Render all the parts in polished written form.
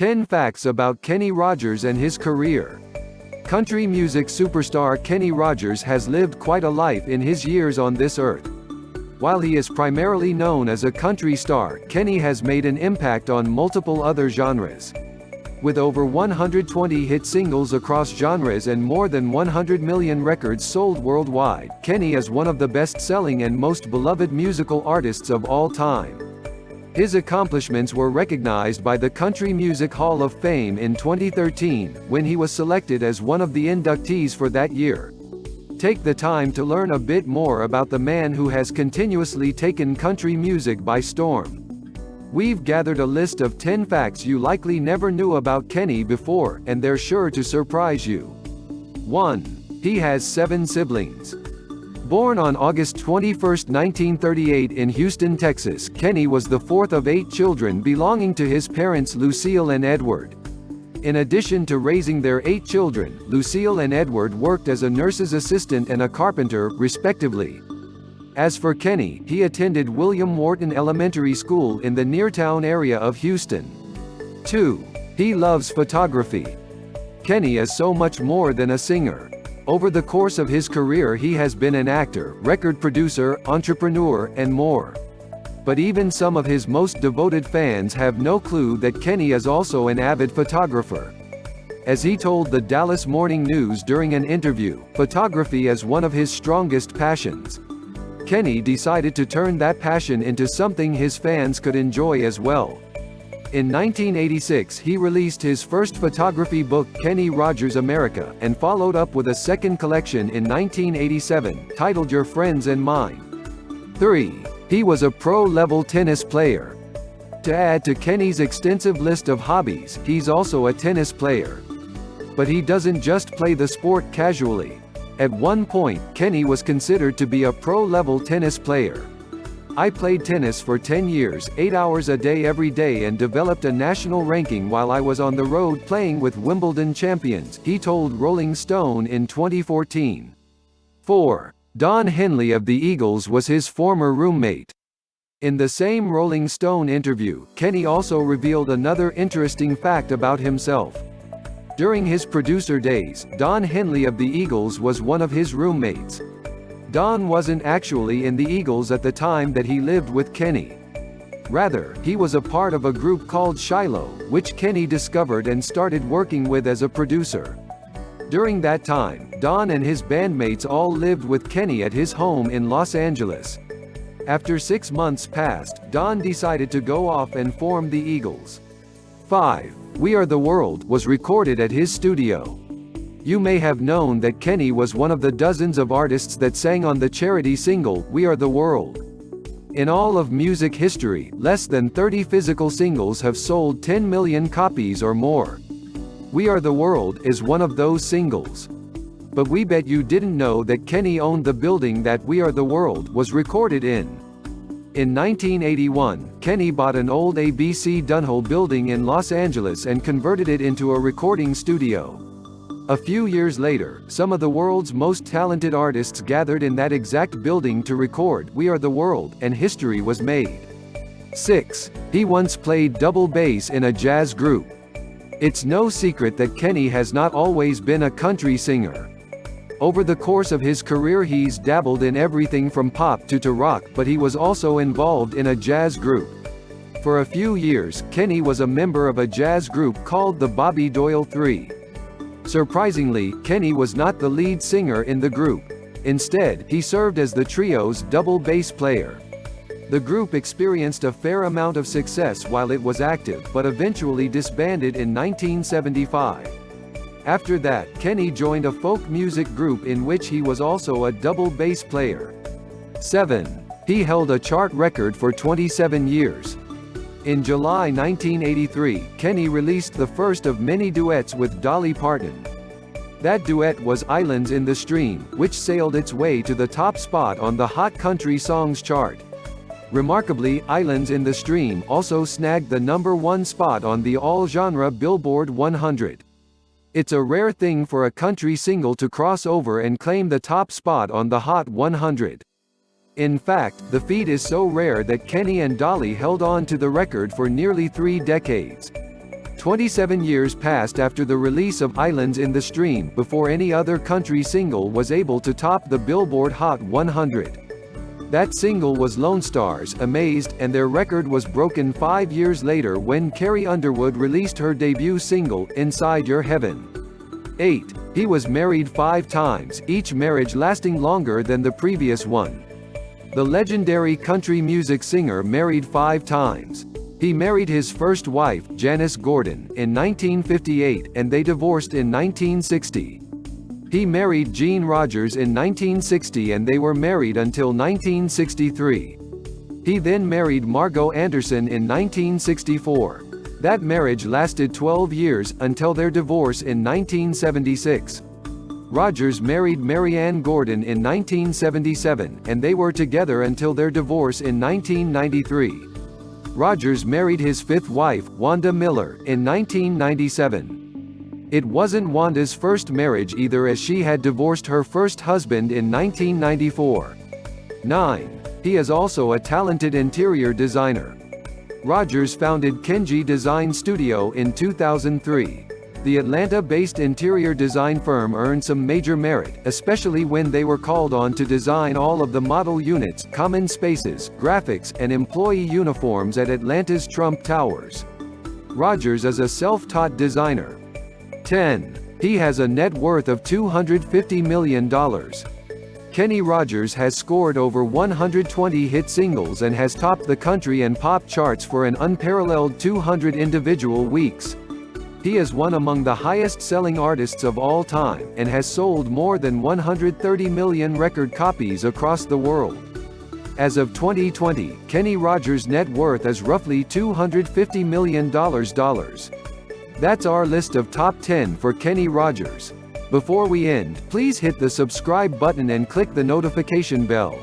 10 Facts about Kenny Rogers and his career. Country music superstar Kenny Rogers has lived quite a life in his years on this earth. While he is primarily known as a country star, Kenny has made an impact on multiple other genres. With over 120 hit singles across genres and more than 100 million records sold worldwide, Kenny is one of the best-selling and most beloved musical artists of all time. His accomplishments were recognized by the Country Music Hall of Fame in 2013, when he was selected as one of the inductees for that year. Take the time to learn a bit more about the man who has continuously taken country music by storm. We've gathered a list of 10 facts you likely never knew about Kenny before, and they're sure to surprise you. 1. He has 7 siblings. Born on August 21, 1938 in Houston, Texas, Kenny was the fourth of 8 children belonging to his parents Lucille and Edward. In addition to raising their 8 children, Lucille and Edward worked as a nurse's assistant and a carpenter, respectively. As for Kenny, he attended William Wharton Elementary School in the Neartown area of Houston. 2. He loves photography. Kenny is so much more than a singer. Over the course of his career he has been an actor, record producer, entrepreneur, and more. But even some of his most devoted fans have no clue that Kenny is also an avid photographer. As he told the Dallas Morning News during an interview, photography is one of his strongest passions. Kenny decided to turn that passion into something his fans could enjoy as well. In 1986 he released his first photography book, Kenny Rogers America, and followed up with a second collection in 1987, titled Your Friends and Mine. 3. He was a pro-level tennis player. To add to Kenny's extensive list of hobbies, he's also a tennis player. But he doesn't just play the sport casually. At one point, Kenny was considered to be a pro-level tennis player. I played tennis for 10 years, 8 hours a day every day, and developed a national ranking while I was on the road playing with Wimbledon champions, he told Rolling Stone in 2014. 4. Don Henley of the Eagles was his former roommate. In the same Rolling Stone interview, Kenny also revealed another interesting fact about himself. During his producer days, Don Henley of the Eagles was one of his roommates. Don wasn't actually in the Eagles at the time that he lived with Kenny. Rather, he was a part of a group called Shiloh, which Kenny discovered and started working with as a producer. During that time, Don and his bandmates all lived with Kenny at his home in Los Angeles. After 6 months passed, Don decided to go off and form the Eagles. 5. We Are the World was recorded at his studio. You may have known that Kenny was one of the dozens of artists that sang on the charity single, We Are the World. In all of music history, less than 30 physical singles have sold 10 million copies or more. We Are the World is one of those singles. But we bet you didn't know that Kenny owned the building that We Are the World was recorded in. In 1981, Kenny bought an old ABC Dunhill building in Los Angeles and converted it into a recording studio. A few years later, some of the world's most talented artists gathered in that exact building to record We Are the World, and history was made. 6. He once played double bass in a jazz group. It's no secret that Kenny has not always been a country singer. Over the course of his career he's dabbled in everything from pop to rock, but he was also involved in a jazz group. For a few years, Kenny was a member of a jazz group called the Bobby Doyle Three. Surprisingly, Kenny was not the lead singer in the group. Instead, he served as the trio's double bass player. The group experienced a fair amount of success while it was active, but eventually disbanded in 1975. After that, Kenny joined a folk music group in which he was also a double bass player. 7. He held a chart record for 27 years. In July 1983, Kenny released the first of many duets with Dolly Parton. That duet was Islands in the Stream, which sailed its way to the top spot on the Hot Country Songs chart. Remarkably, Islands in the Stream also snagged the #1 spot on the all-genre Billboard 100. It's a rare thing for a country single to cross over and claim the top spot on the Hot 100. In fact, the feat is so rare that Kenny and Dolly held on to the record for nearly 3 decades. 27 years passed after the release of Islands in the Stream before any other country single was able to top the Billboard Hot 100. That single was Lone Star's Amazed, and their record was broken 5 years later when Carrie Underwood released her debut single, Inside Your Heaven. 8. He was married 5 times, each marriage lasting longer than the previous one. The legendary country music singer married 5 times. He married his first wife, Janice Gordon, in 1958, and they divorced in 1960. He married Jean Rogers in 1960 and they were married until 1963. He then married Margot Anderson in 1964. That marriage lasted 12 years, until their divorce in 1976. Rogers married Marianne Gordon in 1977, and they were together until their divorce in 1993. Rogers married his 5th wife, Wanda Miller, in 1997. It wasn't Wanda's first marriage either, as she had divorced her first husband in 1994. 9. He is also a talented interior designer. Rogers founded Kenji Design Studio in 2003. The Atlanta-based interior design firm earned some major merit, especially when they were called on to design all of the model units, common spaces, graphics, and employee uniforms at Atlanta's Trump Towers. Rogers is a self-taught designer. 10. He has a net worth of $250 million. Kenny Rogers has scored over 120 hit singles and has topped the country and pop charts for an unparalleled 200 individual weeks. He is one among the highest-selling artists of all time, and has sold more than 130 million record copies across the world. As of 2020, Kenny Rogers' net worth is roughly $250 million. That's our list of top 10 for Kenny Rogers. Before we end, please hit the subscribe button and click the notification bell.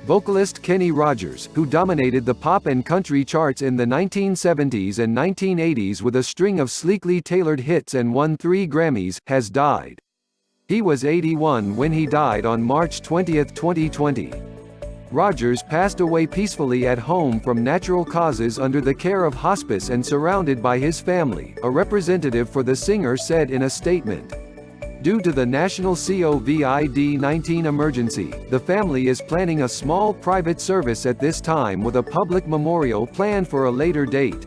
Vocalist Kenny Rogers, who dominated the pop and country charts in the 1970s and 1980s with a string of sleekly tailored hits and won 3 Grammys, has died. He was 81 when he died on March 20, 2020. Rogers passed away peacefully at home from natural causes under the care of hospice and surrounded by his family, a representative for the singer said in a statement. Due to the national COVID-19 emergency, the family is planning a small private service at this time with a public memorial planned for a later date.